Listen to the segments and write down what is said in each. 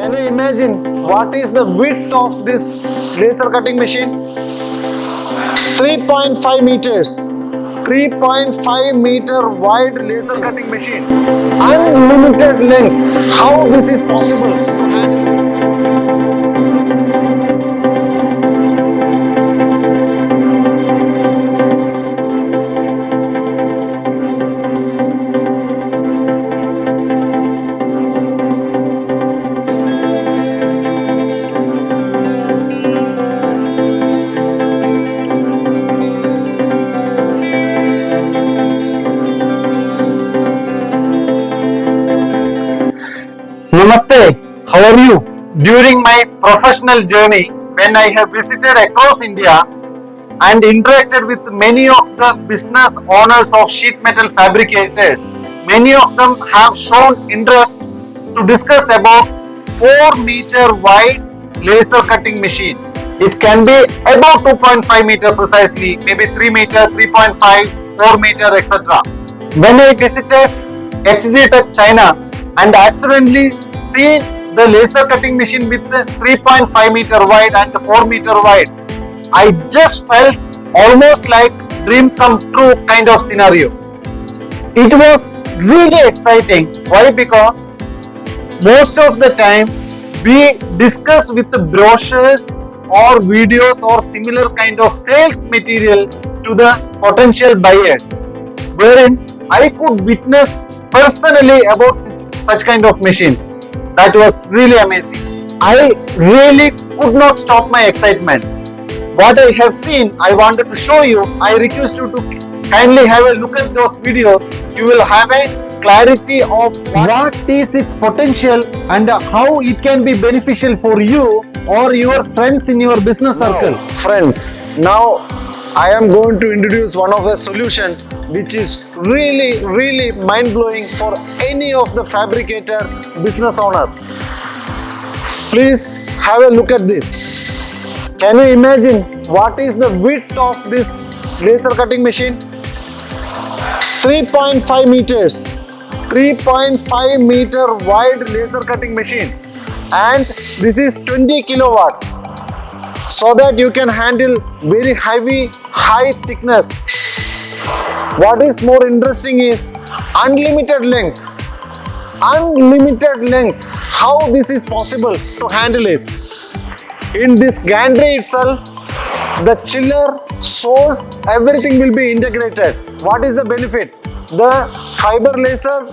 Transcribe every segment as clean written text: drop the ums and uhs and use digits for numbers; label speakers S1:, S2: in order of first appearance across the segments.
S1: Can you imagine what is the width of this laser cutting machine? 3.5 meters. 3.5 meter wide laser cutting machine. Unlimited length. How this is possible?
S2: Namaste, how are you? During my professional journey, when I have visited across India and interacted with many of the business owners of sheet metal fabricators, many of them have shown interest to discuss about 4-meter wide laser cutting machine. It can be about 2.5 meter precisely, maybe 3 meter, 3.5, 4 meter, etc. When I visited HG Tech China and accidentally seen the laser cutting machine with 3.5 meter wide and 4 meter wide, I just felt almost like dream come true kind of scenario. It was really exciting. Why? Because most of the time we discuss with the brochures or videos or similar kind of sales material to the potential buyers, wherein I could witness personally about such kind of machines. That was really amazing. I really could not stop my excitement. What I have seen, I wanted to show you. I request you to kindly have a look at those videos. You will have a clarity of what is its potential and how it can be beneficial for you or your friends in your business circle.
S1: Friends, now I am going to introduce one of the solution which is really mind-blowing for any of the fabricator business owner. Please have a look at this. Can you imagine what is the width of this laser cutting machine? 3.5 meters. 3.5 meter wide laser cutting machine, and this is 20 kilowatt, so that you can handle very heavy, high thickness. What is more interesting is unlimited length. Unlimited length. How this is possible to handle it? In this gantry itself, the chiller, source, everything will be integrated. What is the benefit? The fiber laser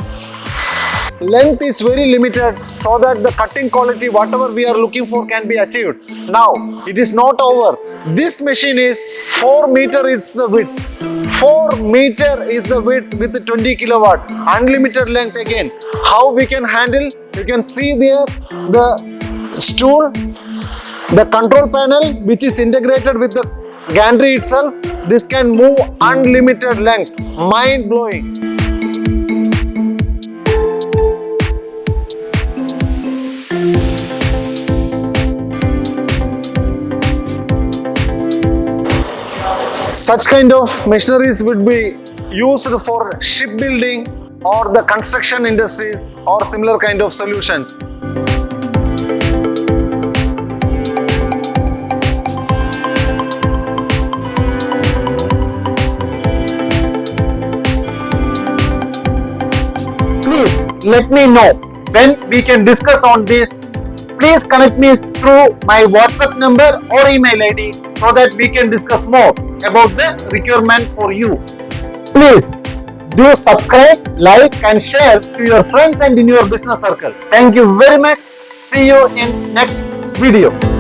S1: length is very limited, so that the cutting quality, whatever we are looking for, can be achieved. Now, it is not over. This machine is 4 meter, it's the width. 4 meter is the width with the 20 kilowatt. Unlimited length again. How we can handle? You can see there the stool, the control panel which is integrated with the gantry itself. This can move unlimited length. Mind blowing. Such kind of machineries would be used for shipbuilding or the construction industries or similar kind of solutions.
S2: Please let me know when we can discuss on this. Please connect me through my WhatsApp number or email ID so that we can discuss more about the requirement for you. Please do subscribe, like and share to your friends and in your business circle. Thank you very much. See you in next video.